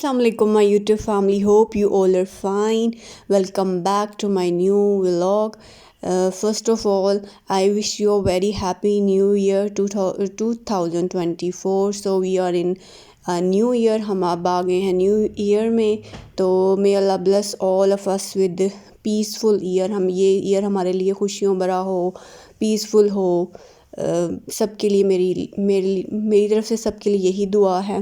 Assalamualaikum my YouTube family, hope you all are fine. Welcome back to my new vlog. First of all, I wish you a very happy new year 2024. So we are in a new year. हम अब आ गए हैं new year में. तो may Allah bless all of us with peaceful year. हम ये year हमारे लिए खुशियों भरा हो, पीसफुल हो. सबके लिए मेरी तरफ से सबके लिए यही दुआ है.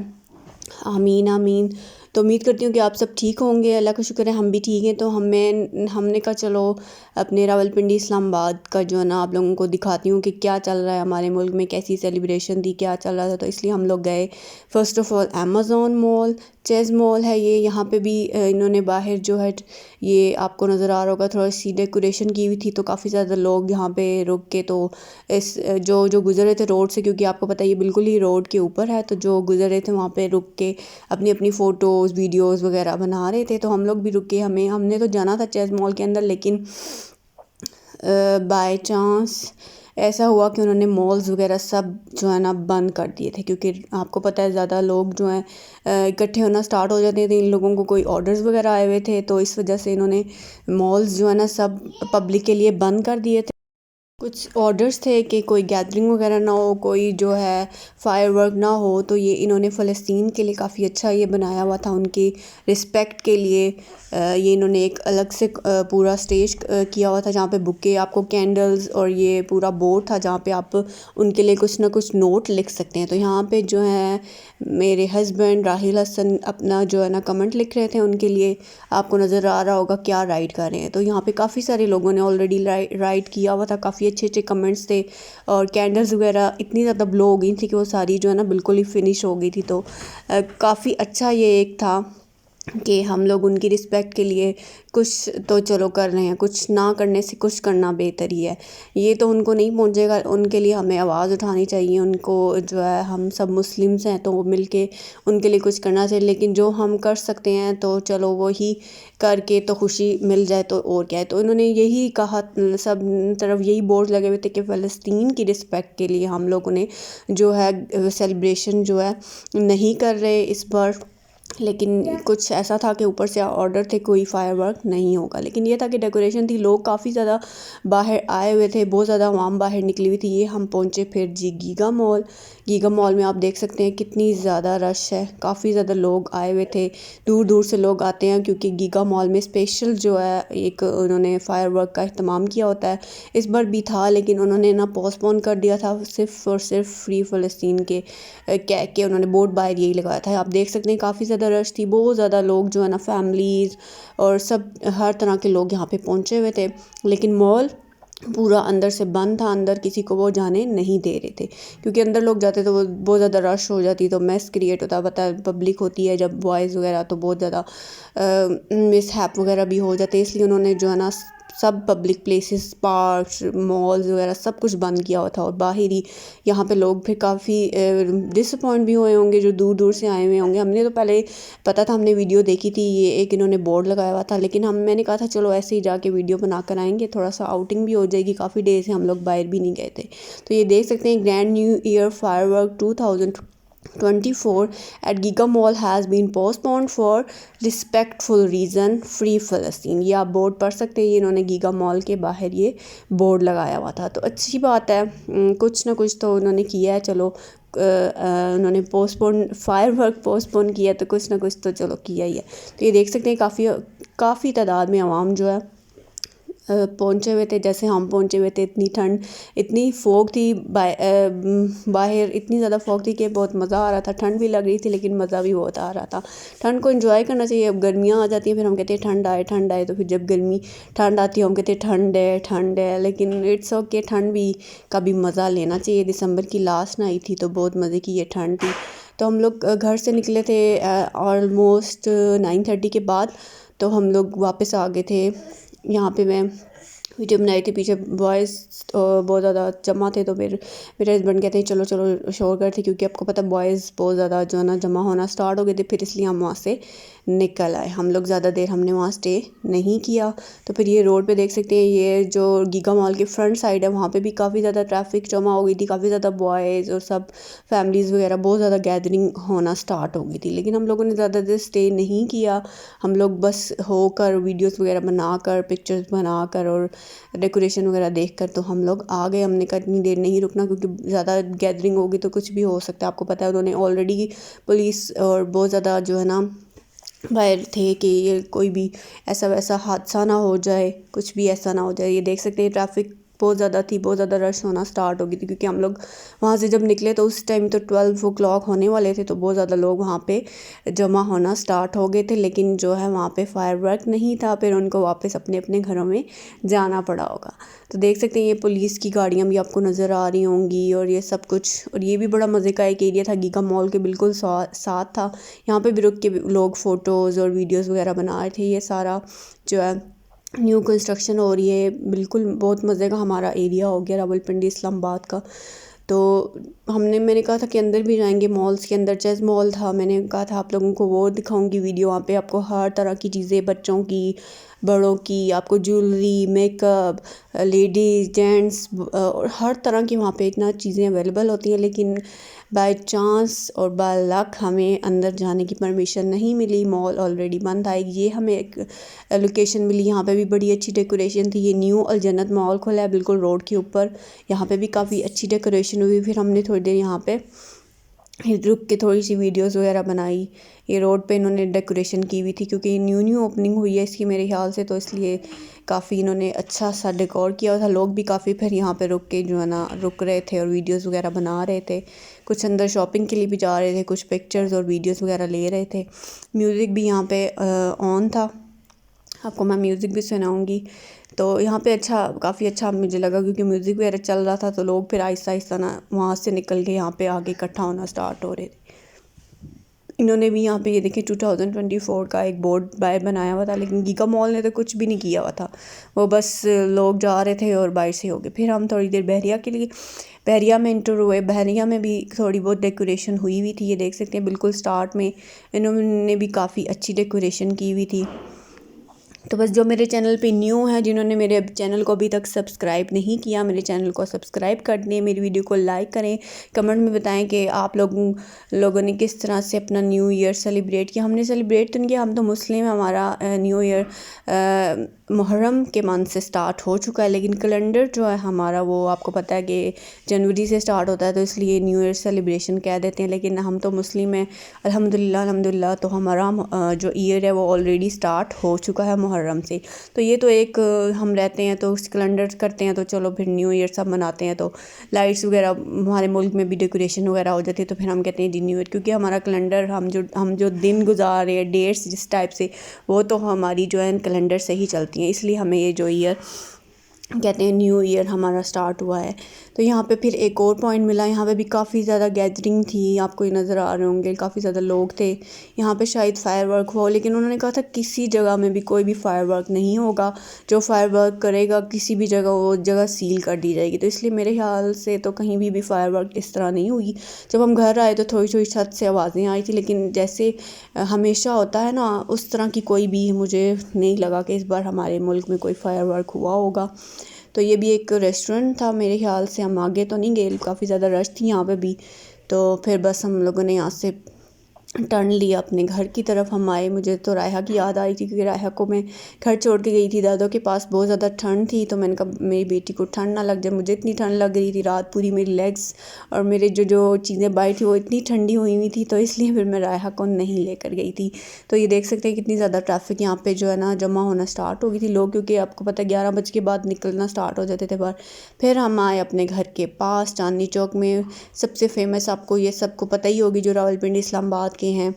आमीन आमीन. तो उम्मीद करती हूँ कि आप सब ठीक होंगे. अल्लाह का शुक्र है हम भी ठीक हैं. तो हमने कहा चलो अपने रावलपिंडी इस्लामाबाद का जो है ना आप लोगों को दिखाती हूँ कि क्या चल रहा है हमारे मुल्क में, कैसी सेलिब्रेशन थी, क्या चल रहा था. तो इसलिए हम लोग गए. First of all Amazon mall, Chase mall है ये. यहाँ पे भी इन्होंने बाहर जो है ये आपको नज़र आ रहा होगा थोड़ा सी डेकोरेशन की हुई थी. तो काफ़ी ज़्यादा लोग यहाँ पे रुक के तो इस जो गुज़र रहे थे रोड से, क्योंकि आपको पता है ये बिल्कुल ही रोड के ऊपर है, तो जो गुज़र रहे थे वहाँ पे रुक के अपनी अपनी फ़ोटोज़ वीडियोज़ वगैरह बना रहे थे. तो हम लोग भी रुके. हमने तो जाना था चेज़ मॉल के अंदर, लेकिन बाय चांस ऐसा हुआ कि उन्होंने मॉल्स वगैरह सब जो है ना बंद कर दिए थे, क्योंकि आपको पता है ज़्यादा लोग जो हैं इकट्ठे होना स्टार्ट हो जाते थे. इन लोगों को कोई ऑर्डर्स वगैरह आए हुए थे, तो इस वजह से इन्होंने मॉल्स जो है ना सब पब्लिक के लिए बंद कर दिए थे. कुछ ऑर्डर्स थे कि कोई गैदरिंग वगैरह ना हो, कोई जो है फायरवर्क ना हो. तो ये इन्होंने फ़लस्तीन के लिए काफ़ी अच्छा ये बनाया हुआ था, उनकी रिस्पेक्ट के लिए. ये इन्होंने एक अलग से पूरा स्टेज किया हुआ था जहाँ पे बुके, आपको कैंडल्स और ये पूरा बोर्ड था जहाँ पे आप उनके लिए कुछ ना कुछ नोट लिख सकते हैं. तो यहाँ पे जो है मेरे हस्बैंड राहिल हसन अपना जो है ना कमेंट लिख रहे थे उनके लिए. आपको नज़र आ रहा होगा क्या राइट कर रहे हैं. तो यहाँ पे काफ़ी सारे लोगों ने ऑलरेडी राइट किया हुआ था. काफ़ी अच्छे अच्छे कमेंट्स थे और कैंडल्स वगैरह इतनी ज़्यादा ब्लो हो गई थी कि वो सारी जो है ना बिल्कुल ही फिनिश हो गई थी. तो काफ़ी अच्छा ये एक था कि हम लोग उनकी रिस्पेक्ट के लिए कुछ तो चलो कर रहे हैं. कुछ ना करने से कुछ करना बेहतर ही है. ये तो उनको नहीं पहुंचेगा, उनके लिए हमें आवाज़ उठानी चाहिए. उनको जो है हम सब मुस्लिम्स हैं तो मिल के उनके लिए कुछ करना चाहिए. लेकिन जो हम कर सकते हैं तो चलो वही करके तो खुशी मिल जाए तो और क्या है. तो इन्होंने यही कहा, सब तरफ यही बोर्ड लगे हुए थे कि फ़लस्तीन की रिस्पेक्ट के लिए हम लोगों ने जो है सेलिब्रेशन जो है नहीं कर रहे इस बार. लेकिन कुछ ऐसा था कि ऊपर से ऑर्डर थे कोई फायरवर्क नहीं होगा. लेकिन ये था कि डेकोरेशन थी, लोग काफ़ी ज़्यादा बाहर आए हुए थे, बहुत ज़्यादा आवाम बाहर निकली हुई थी. ये हम पहुँचे फिर जी गीगा मॉल में आप देख सकते हैं कितनी ज़्यादा रश है. काफ़ी ज़्यादा लोग आए हुए थे, दूर दूर से लोग आते हैं क्योंकि गीगा मॉल में स्पेशल जो है एक उन्होंने फायरवर्क का अहतमाम किया होता है. इस बार भी था लेकिन उन्होंने ना पोस्टपोन कर दिया था, सिर्फ और सिर्फ फ्री फ़लस्तीन के कह के उन्होंने बोर्ड बाहर यही लगाया था. आप देख सकते हैं काफ़ी ज़्यादा रश थी, बहुत ज़्यादा लोग जो है ना फैमिलीज़ और सब हर तरह के लोग यहाँ पे पहुँचे हुए थे. लेकिन मॉल पूरा अंदर से बंद था, अंदर किसी को वो जाने नहीं दे रहे थे, क्योंकि अंदर लोग जाते तो वो बहुत ज़्यादा रश हो जाती, तो मैस क्रिएट होता. पता है पब्लिक होती है जब बॉयज़ वगैरह, तो बहुत ज़्यादा मिसहैप वगैरह भी हो जाते. इसलिए उन्होंने जो है ना सब पब्लिक प्लेसेस, पार्क्स, मॉल्स वगैरह सब कुछ बंद किया हुआ था. और बाहर ही यहाँ पे लोग फिर काफ़ी डिसअपॉइंट भी हुए होंगे जो दूर दूर से आए हुए होंगे. हमने तो पहले पता था, हमने वीडियो देखी थी, ये एक इन्होंने बोर्ड लगाया हुआ था. लेकिन मैंने कहा था चलो ऐसे ही जाके वीडियो बना कर आएंगे, थोड़ा सा आउटिंग भी हो जाएगी. काफ़ी डेज से हम लोग बाहर भी नहीं गए थे. तो ये देख सकते हैं grand new year firework 2024 at Giga Mall has been postponed for respectful reason, free फ़लस्तीन. ये आप बोर्ड पढ़ सकते हैं. ये इन्होंने गीगा मॉल के बाहर ये बोर्ड लगाया हुआ था. तो अच्छी बात है, कुछ ना कुछ तो उन्होंने किया है. चलो उन्होंने फायरवर्क पोस्टपोन किया तो कुछ ना कुछ तो चलो किया ही है. तो ये देख सकते हैं काफ़ी तादाद में आवाम जो है पहुँचे हुए थे. जैसे हम पहुँचे हुए थे, इतनी ठंड, इतनी फॉग थी बाहर, इतनी ज़्यादा फॉग थी कि बहुत मज़ा आ रहा था. ठंड भी लग रही थी लेकिन मज़ा भी बहुत आ रहा था. ठंड को एंजॉय करना चाहिए. अब गर्मियाँ आ जाती हैं फिर हम कहते हैं ठंड आए. तो फिर जब ठंड आती है हम कहते हैं ठंड है. लेकिन इट्स ओके, ठंड भी का भी मज़ा लेना चाहिए. दिसंबर की लास्ट ना आई थी तो बहुत मज़े की ये ठंड थी. तो हम लोग घर से निकले थे ऑलमोस्ट 9:30 के बाद. तो हम लोग वापस आ गए थे. यहाँ पे मैं वीडियो बनाई थी। पीछे बॉयज़ बहुत ज़्यादा जमा थे, तो फिर मेरे हस्बैंड कहते हैं चलो चलो शोर करते, क्योंकि आपको पता बॉयज़ बहुत ज़्यादा जो है ना जमा होना स्टार्ट हो गए थे। फिर इसलिए हम वहाँ से निकल आए। हम लोग ज़्यादा देर हमने वहाँ स्टे नहीं किया। तो फिर ये रोड पे देख सकते हैं, ये जो गीगा मॉल के फ्रंट साइड है वहाँ पे भी काफ़ी ज़्यादा ट्रैफिक जमा हो गई थी। काफ़ी ज़्यादा बॉयज़ और सब फैमिलीज़ वगैरह बहुत ज़्यादा गैदरिंग होना स्टार्ट हो गई थी। लेकिन हम लोगों ने ज़्यादा देर स्टे नहीं किया। हम लोग बस होकर वीडियोज़ वगैरह बनाकर, पिक्चर्स बनाकर और डेकोरेशन वगैरह देखकर तो हम लोग आ गए। हमने कहा इतनी देर नहीं रुकना, क्योंकि ज़्यादा गैदरिंग होगी तो कुछ भी हो सकता है। आपको पता है उन्होंने ऑलरेडी पुलिस और बहुत ज़्यादा जो है ना बाहर थे कि ये कोई भी ऐसा वैसा हादसा ना हो जाए, कुछ भी ऐसा ना हो जाए। ये देख सकते हैं ट्रैफिक बहुत ज़्यादा थी, बहुत ज़्यादा रश होना स्टार्ट हो गई थी, क्योंकि हम लोग वहाँ से जब निकले तो उस टाइम तो 12 o'clock होने वाले थे। तो बहुत ज़्यादा लोग वहाँ पे जमा होना स्टार्ट हो गए थे। लेकिन जो है वहाँ पे फायरवर्क नहीं था, फिर उनको वापस अपने अपने घरों में जाना पड़ा होगा। तो देख सकते हैं ये पुलिस की गाड़ियाँ भी आपको नज़र आ रही होंगी और ये सब कुछ। और ये भी बड़ा मज़े का एक एरिया था, गीगा मॉल के बिल्कुल साथ था। यहाँ पे भी रुक के लोग फ़ोटोज़ और वीडियोज़ वगैरह बना रहे थे। ये सारा जो है न्यू कंस्ट्रक्शन हो रही है, बिल्कुल बहुत मज़े का हमारा एरिया हो गया रावलपिंडी इस्लामाबाद का। तो मैंने कहा था कि अंदर भी जाएंगे मॉल्स के अंदर। चेस मॉल था, मैंने कहा था आप लोगों को वो दिखाऊंगी वीडियो। वहाँ पे आपको हर तरह की चीज़ें, बच्चों की, बड़ों की, आपको ज्वेलरी, मेकअप, लेडीज़, जेंट्स और हर तरह की वहाँ पे इतना चीज़ें अवेलेबल होती हैं। लेकिन बाय चांस और बाय लक हमें अंदर जाने की परमिशन नहीं मिली, मॉल ऑलरेडी बंद था। ये हमें एक लोकेशन मिली, यहाँ पे भी बड़ी अच्छी डेकोरेशन थी। ये न्यू अलजन्नत मॉल खुला है बिल्कुल रोड के ऊपर। यहाँ पे भी काफ़ी अच्छी डेकोरेशन हुई। फिर हमने थोड़ी देर यहाँ पे रुक के थोड़ी सी वीडियोस वगैरह बनाई। ये रोड पे इन्होंने डेकोरेशन की हुई थी, क्योंकि न्यू ओपनिंग हुई है इसकी मेरे ख्याल से, तो इसलिए काफ़ी इन्होंने अच्छा सा डेकोर किया था। लोग भी काफ़ी फिर यहाँ पे रुक के जो है ना रुक रहे थे और वीडियोस वगैरह बना रहे थे। कुछ अंदर शॉपिंग के लिए भी जा रहे थे, कुछ पिक्चर्स और वीडियोस वगैरह ले रहे थे। म्यूज़िक भी यहाँ पे ऑन था, आपको मैं म्यूज़िक भी सुनाऊंगी। तो यहाँ पे अच्छा, काफ़ी अच्छा मुझे लगा, क्योंकि म्यूज़िक वगैरह चल रहा था तो लोग फिर आहिस्ता आहिस्ता ना वहाँ से निकल के यहाँ पे आगे इकट्ठा होना स्टार्ट हो रहे थे। इन्होंने भी यहाँ पे ये देखिए 2024 का एक बोर्ड बाहर बनाया हुआ था, लेकिन गीगा मॉल ने तो कुछ भी नहीं किया हुआ था। वो बस लोग जा रहे थे और बाहर से हो गए। फिर हम थोड़ी देर बहरिया के लिए, बहरिया में इंटर हुए। बहरिया में भी थोड़ी बहुत डेकोरेशन हुई हुई थी। ये देख सकते हैं बिल्कुल स्टार्ट में इन्होंने भी काफ़ी अच्छी डेकोरेशन की हुई थी। तो बस जो मेरे चैनल पे न्यू है, जिन्होंने मेरे चैनल को अभी तक सब्सक्राइब नहीं किया, मेरे चैनल को सब्सक्राइब कर दें, मेरी वीडियो को लाइक करें, कमेंट में बताएं कि आप लोगों ने किस तरह से अपना न्यू ईयर सेलिब्रेट किया। हमने सेलिब्रेट तो नहीं किया, हम तो मुस्लिम हैं, हमारा न्यू ईयर मुहर्रम के मंथ से स्टार्ट हो चुका है। लेकिन कैलेंडर जो है हमारा, वो आपको पता है कि जनवरी से स्टार्ट होता है, तो इसलिए न्यू ईयर सेलिब्रेशन कह देते हैं। लेकिन हम तो मुस्लिम हैं, अल्हम्दुलिल्लाह। तो हमारा जो ईयर है वो ऑलरेडी स्टार्ट हो चुका है मुहर्रम से। तो ये तो एक हम रहते हैं तो कैलेंडर करते हैं, तो चलो फिर न्यू ईयर सब मनाते हैं। तो लाइट्स वगैरह हमारे मुल्क में भी डेकोरेशन वगैरह हो जाती है, तो फिर हम कहते हैं जी न्यू ईयर। क्योंकि हमारा कैलेंडर, हम जो दिन गुजार रहे हैं, डेट्स जिस टाइप से, वो तो हमारी जो है कैलेंडर से ही चलती हैं। इसलिए हमें ये जो ईयर कहते हैं न्यू ईयर हमारा स्टार्ट हुआ है। तो यहाँ पे फिर एक और पॉइंट मिला, यहाँ पे भी काफ़ी ज़्यादा गैदरिंग थी, आपको ये नज़र आ रहे होंगे, काफ़ी ज़्यादा लोग थे। यहाँ पे शायद फायरवर्क हो, लेकिन उन्होंने कहा था किसी जगह में भी कोई भी फायरवर्क नहीं होगा। जो फायरवर्क करेगा किसी भी जगह, वो जगह सील कर दी जाएगी। तो इसलिए मेरे ख्याल से तो कहीं भी फायरवर्क इस तरह नहीं हुई। जब हम घर आए तो थोड़ी थोड़ी छत से आवाज़ें आई थी, लेकिन जैसे हमेशा होता है ना, उस तरह की कोई भी मुझे नहीं लगा कि इस बार हमारे मुल्क में कोई फायरवर्क हुआ होगा। तो ये भी एक रेस्टोरेंट था मेरे ख्याल से, हम आगे तो नहीं गए, काफ़ी ज़्यादा रश थी यहाँ पे भी। तो फिर बस हम लोगों ने यहाँ से टर्न लिया अपने घर की तरफ हम आए। मुझे तो रायहा की याद आ रही थी, क्योंकि रायहा को मैं घर छोड़ के गई थी दादों के पास। बहुत ज़्यादा ठंड थी, तो मैंने कहा मेरी बेटी को ठंड ना लग जाए। मुझे इतनी ठंड लग रही थी, रात पूरी मेरी लेग्स और मेरे जो चीज़ें बाई थी वो इतनी ठंडी हुई हुई थी, तो इसलिए फिर मैं रायहा को नहीं लेकर गई थी। तो ये देख सकते हैं कितनी ज़्यादा ट्रैफिक यहाँ पर जो है ना जमा होना स्टार्ट हो गई थी लोग, क्योंकि आपको पता है 11 बजे के बाद निकलना स्टार्ट हो जाते थे बाहर। फिर हम आए अपने घर के पास चांदनी चौक में, सबसे फेमस, आपको ये सबको पता ही होगी, जो रावलपिंडी इस्लामाबाद के हैं,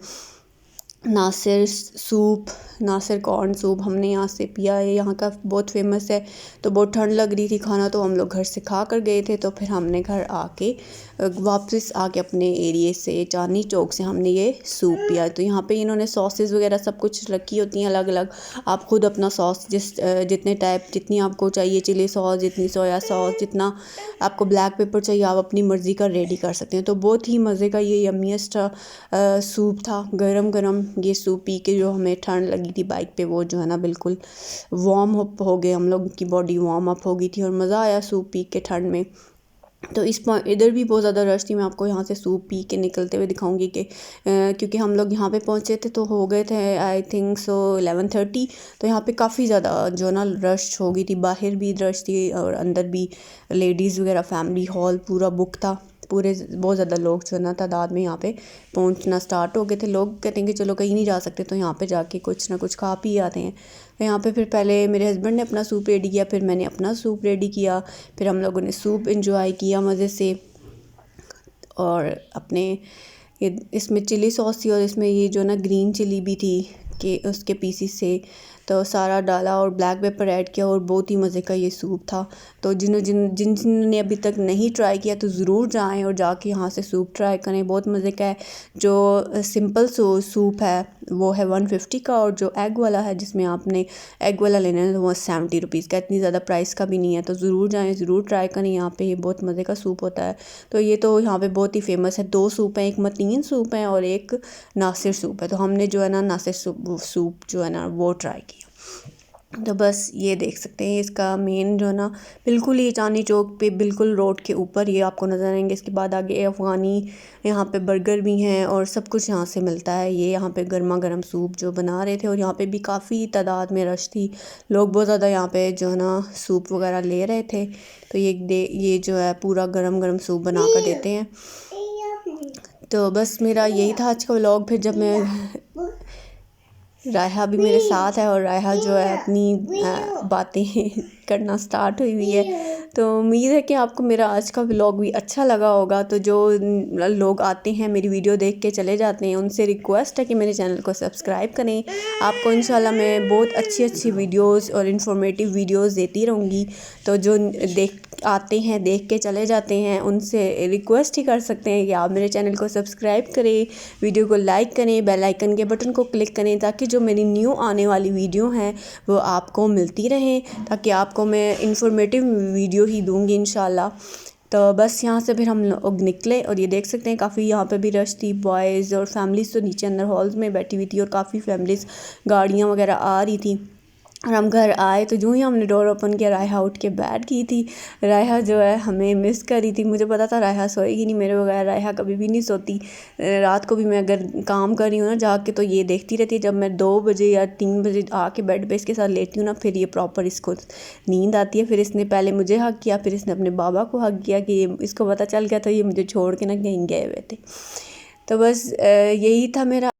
Nasir soup, Nasir corn soup हमने यहाँ से पिया है, यहाँ का बहुत फेमस है। तो बहुत ठंड लग रही थी, खाना तो हम लोग घर से खा कर गए थे, तो फिर हमने घर आके वापस आके अपने एरिए से चांदनी चौक से हमने ये सूप पिया। तो यहाँ पे इन्होंने सॉसेस वगैरह सब कुछ रखी होती हैं अलग अलग, आप खुद अपना सॉस जितने टाइप जितनी आपको चाहिए, चिली सॉस जितनी, सोया सॉस जितना, आपको ब्लैक पेपर चाहिए, आप अपनी मर्ज़ी का रेडी कर सकते हैं। तो बहुत ही मज़े का ये यम्मीएस्ट सूप था, गरम गरम ये सूप पी के जो हमें ठंड लगी थी बाइक पे, वो जो है ना बिल्कुल वार्म अप हो गए, हम लोग की बॉडी वार्म अप हो गई थी और मज़ा आया सूप पी के ठंड में। तो इस पॉइंट इधर भी बहुत ज़्यादा रश थी, मैं आपको यहाँ से सूप पी के निकलते हुए दिखाऊंगी कि क्योंकि हम लोग यहाँ पे पहुँचे थे तो हो गए थे आई थिंक सो 11:30। तो यहाँ पे काफ़ी ज़्यादा जो ना रश हो गई थी, बाहर भी रश थी और अंदर भी लेडीज़ वगैरह, फैमिली हॉल पूरा बुक था, पूरे बहुत ज़्यादा लोग जो ना तादाद में यहाँ पे पहुँचना स्टार्ट हो गए थे। लोग कहते हैं कि चलो कहीं नहीं जा सकते तो यहाँ पे जाके कुछ ना कुछ खा पी आते हैं। तो यहाँ पे फिर पहले मेरे हस्बैंड ने अपना सूप रेडी किया, फिर मैंने अपना सूप रेडी किया, फिर हम लोगों ने सूप एंजॉय किया मज़े से। और अपने ये इसमें चिली सॉस थी और इसमें ये जो ना ग्रीन चिली भी थी कि उसके पीसीस से, तो सारा डाला और ब्लैक पेपर ऐड किया और बहुत ही मज़े का ये सूप था। तो जिन्होंने अभी तक नहीं ट्राई किया तो ज़रूर जाएं और जाके यहाँ से सूप ट्राई करें, बहुत मज़े का है। जो सिंपल सूप है वो है 150 का, और जो एग वाला है जिसमें आपने एग वाला लेना है तो वो 70 रुपीज़ का, इतनी ज़्यादा प्राइस का भी नहीं है। तो ज़रूर जाएँ, ज़रूर ट्राई करें, यहाँ पे ये बहुत मज़े का सूप होता है। तो ये तो यहाँ पे बहुत ही फेमस है, 2 सूप हैं, एक मतीन सूप है और एक नासिर सूप है। तो हमने जो है ना नासिर सूप जो है ना वो ट्राई किया। तो बस ये देख सकते हैं इसका मेन जो है ना बिल्कुल ये चांदनी चौक पे बिल्कुल रोड के ऊपर ये आपको नज़र आएंगे। इसके बाद आगे अफ़गानी यहाँ पे बर्गर भी हैं और सब कुछ यहाँ से मिलता है। ये यहाँ पे गर्मा गर्म सूप जो बना रहे थे और यहाँ पे भी काफ़ी तादाद में रश थी, लोग बहुत ज़्यादा यहाँ पे जो है ना सूप वगैरह ले रहे थे। तो ये जो है पूरा गरम गरम सूप बना कर देते हैं। तो बस मेरा यही था आज का व्लॉग। फिर जब मैं रायहा भी मेरे साथ है और रायहा जो है अपनी बातें करना स्टार्ट हुई है। तो उम्मीद है कि आपको मेरा आज का व्लॉग भी अच्छा लगा होगा। तो जो लोग आते हैं मेरी वीडियो देख के चले जाते हैं, उनसे रिक्वेस्ट है कि मेरे चैनल को सब्सक्राइब करें। आपको इंशाल्लाह मैं बहुत अच्छी अच्छी वीडियोस और इन्फॉर्मेटिव वीडियोस देती रहूँगी। तो जो आते हैं देख के चले जाते हैं उनसे रिक्वेस्ट ही कर सकते हैं कि आप मेरे चैनल को सब्सक्राइब करें, वीडियो को लाइक करें, बेल आइकन के बटन को क्लिक करें, ताकि जो मेरी न्यू आने वाली वीडियो हैं वो आपको मिलती रहें, ताकि आपको मैं इन्फॉर्मेटिव वीडियो ही दूँगी इंशाल्लाह। तो बस यहाँ से फिर हम लोग निकले और ये देख सकते हैं काफ़ी यहाँ पे भी रश थी, बॉयज़ और फैमिलीज़ तो नीचे अंदर हॉल्स में बैठी हुई थी और काफ़ी फैमिलीज़ गाड़ियाँ वगैरह आ रही थी। और हम घर आए तो यूँ ही हमने डोर ओपन किया, रायहा उठ के बैठ गई थी। रायहा जो है हमें मिस कर रही थी, मुझे पता था रायहा सोएगी नहीं, मेरे बगैर रायहा कभी भी नहीं सोती। रात को भी मैं अगर काम कर रही हूँ ना जाके तो ये देखती रहती है। जब मैं 2 बजे या 3 बजे आके बेड पे इसके साथ लेटी हूँ ना, फिर ये प्रॉपर इसको नींद आती है। फिर इसने पहले मुझे हक किया, फिर इसने अपने बाबा को हक किया कि ये इसको पता चल गया था ये मुझे छोड़ के ना कहीं गए हुए थे। तो बस यही था मेरा।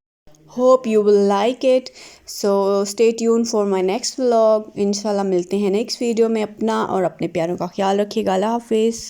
Hope you will like it. So stay tuned for my next vlog. इंशाल्लाह मिलते हैं नेक्स्ट वीडियो में। अपना और अपने प्यारों का ख्याल रखिएगा। अल्लाह हाफिज़।